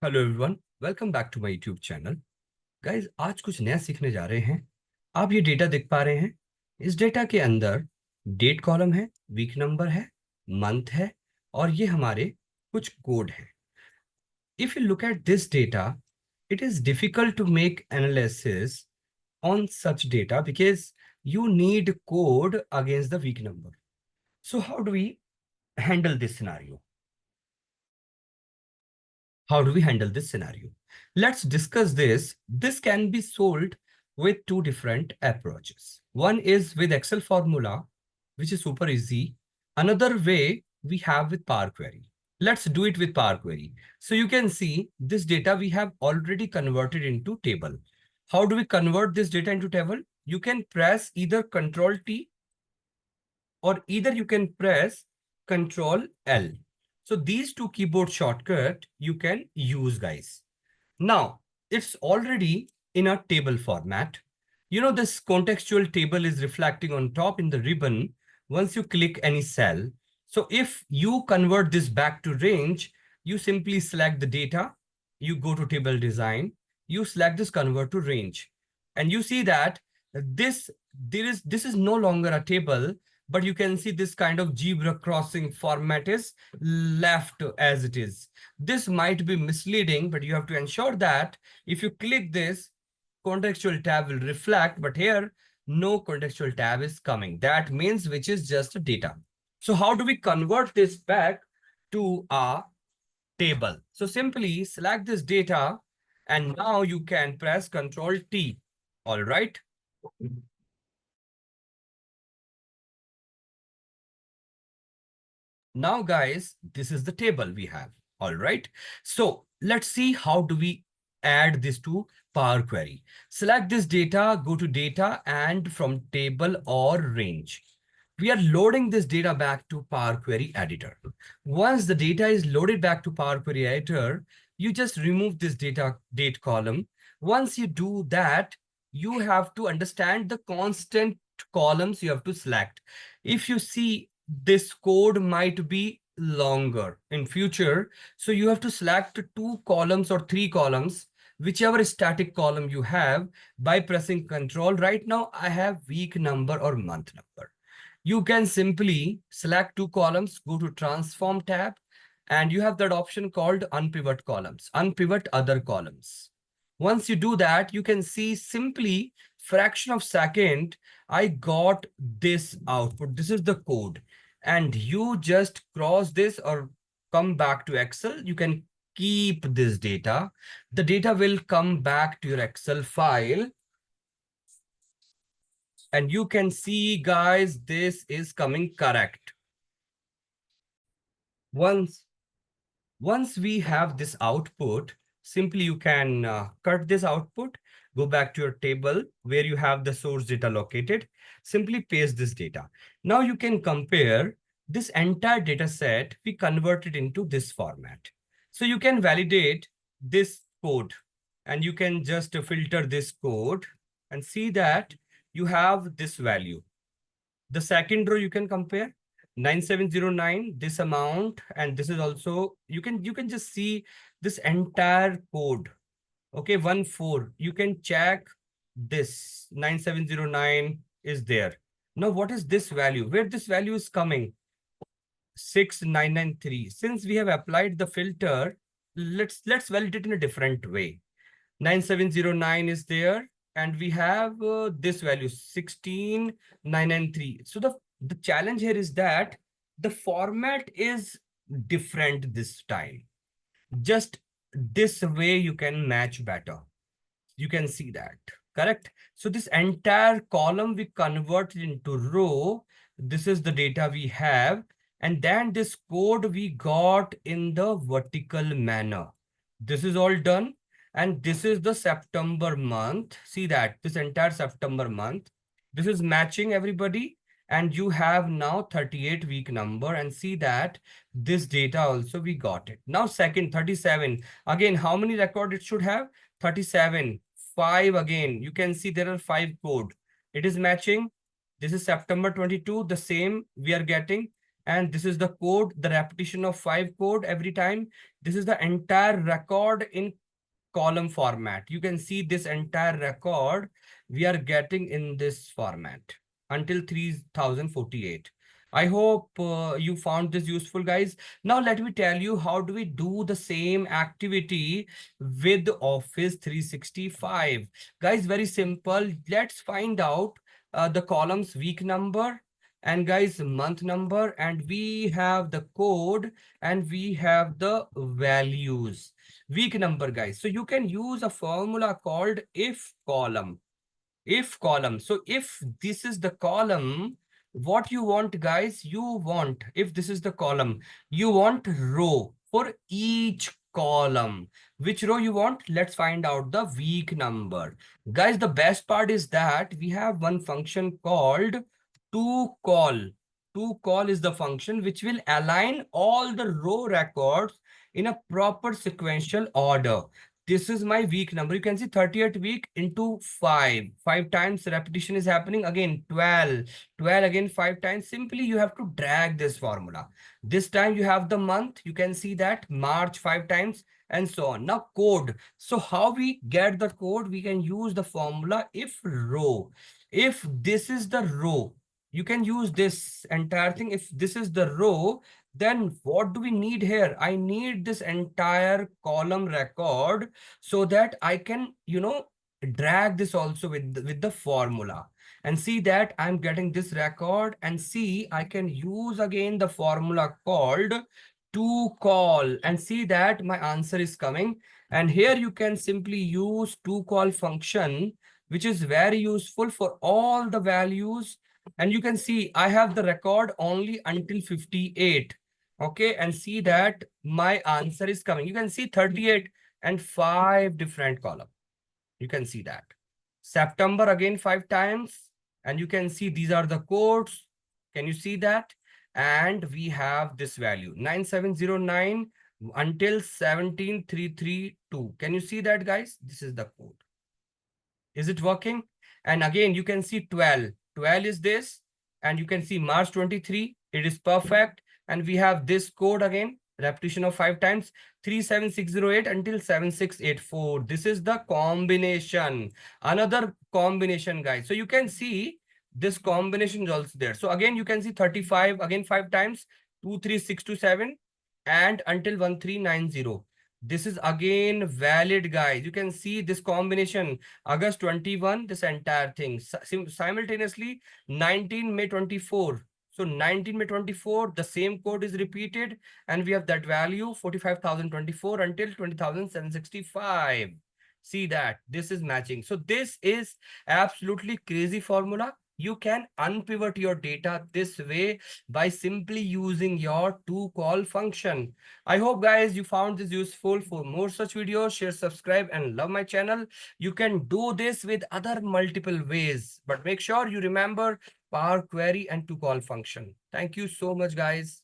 Hello everyone, welcome back to my YouTube channel. Guys, आज कुछ नया सीखने जा रहे हैं। आप ये डेटा देख पा रहे हैं। इस डेटा के अंदर डेट कॉलम है, वीक नंबर है, मंथ है और ये हमारे कुछ कोड है। If you look at this data, it is difficult to make analysis on such data because you need code against the weak number. So how do we handle this scenario? How do we handle this scenario? Let's discuss this. This can be solved with two different approaches. One is with Excel formula, which is super easy. Another way we have with Power Query. Let's do it with Power Query. So you can see this data we have already converted into table. How do we convert this data into table? You can press either Control T or either you can press Control L. So these two keyboard shortcut you can use, guys. Now it's already in a table format. You know, this contextual table is reflecting on top in the ribbon once you click any cell. So if you convert this back to range, you simply select the data, you go to table design, you select this convert to range, and you see that this is no longer a table, but you can see this kind of zebra crossing format is left as it is. This might be misleading, but you have to ensure that if you click this, contextual tab will reflect, but here no contextual tab is coming. That means which is just data. So how do we convert this back to a table? So simply select this data and now you can press Control T. All right. Now, guys, this is the table we have. All right. So let's see how do we add this to Power Query. Select this data, go to data and from table or range. We are loading this data back to Power Query editor. Once the data is loaded back to Power Query editor, you just remove this date column. Once you do that, you have to understand the constant columns you have to select. If you see, this code might be longer in future, so you have to select two columns or three columns, whichever static column you have, by pressing Control. Right now I have week number or month number. You can simply select two columns, go to Transform tab, and you have that option called Unpivot columns, Unpivot other columns. Once you do that, you can see simply fraction of second, I got this output. This is the code. And you just cross this or come back to Excel. You can keep this data. The data will come back to your Excel file. And you can see, guys, this is coming correct. Once we have this output, simply you can cut this output, go back to your table where you have the source data located, simply paste this data. Now you can compare this entire data set we converted into this format. So you can validate this code and you can just filter this code and see that you have this value. The second row you can compare 9709, this amount, and this is also, you can just see this entire code. Okay, 14. You can check this 9709 is there. Now, what is this value? Where this value is coming? 6993. Since we have applied the filter, let's validate in a different way. 9709 is there, and we have this value 16993. So the challenge here is that the format is different this time. Just this way you can match better. You can see that, correct? So this entire column we converted into row. This is the data we have, and then this code we got in the vertical manner. This is all done. And this is the September month. See that this entire September month, this is matching everybody. And you have now 38 week number, and see that this data also we got it. Now second 37, again, how many record it should have? 37, 5 again. You can see there are 5 code. It is matching. This is September 22, the same we are getting. And this is the code, the repetition of 5 code every time. This is the entire record in column format. You can see this entire record we are getting in this format until 3048. I hope you found this useful, guys. Now let me tell you how do we do the same activity with Office 365. Guys, very simple. Let's find out the columns week number and guys month number, and we have the code and we have the values. Week number, guys. So you can use a formula called if column. If column. So if this is the column, what you want, guys, you want, if this is the column, you want row for each column. Which row you want? Let's find out the week number. Guys, the best part is that we have one function called toCall. ToCall is the function which will align all the row records in a proper sequential order. This is my week number. You can see 30th week into 5. 5 times repetition is happening. Again, 12. 12 again 5 times. Simply you have to drag this formula. This time you have the month. You can see that March 5 times and so on. Now code. So how we get the code? We can use the formula if row. If this is the row, you can use this entire thing. If this is the row, then what do we need here? I need this entire column record so that I can, drag this also with the formula and see that I'm getting this record, and see I can use again the formula called to call and see that my answer is coming. And here you can simply use to call function, which is very useful for all the values. And you can see I have the record only until 58. Okay, and see that my answer is coming. You can see 38 and 5 different columns. You can see that. September again 5 times. And you can see these are the codes. Can you see that? And we have this value 9709 until 17332. Can you see that, guys? This is the code. Is it working? And again, you can see 12. 12 is this. And you can see March 23. It is perfect. And we have this code again, repetition of 5 times, 37608 until 7684. This is the combination. Another combination, guys. So you can see this combination is also there. So again, you can see 35, again 5 times, 23627 and until 1390. This is again valid, guys. You can see this combination, August 21, this entire thing. Simultaneously, 19 May 24. So 19 May 24, the same code is repeated, and we have that value 45,024 until 20,765. See that this is matching. So this is absolutely crazy formula. You can unpivot your data this way by simply using your toCall function. I hope, guys, you found this useful. For more such videos, share, subscribe, and love my channel. You can do this with other multiple ways, but make sure you remember Power Query and toCall function. Thank you so much, guys.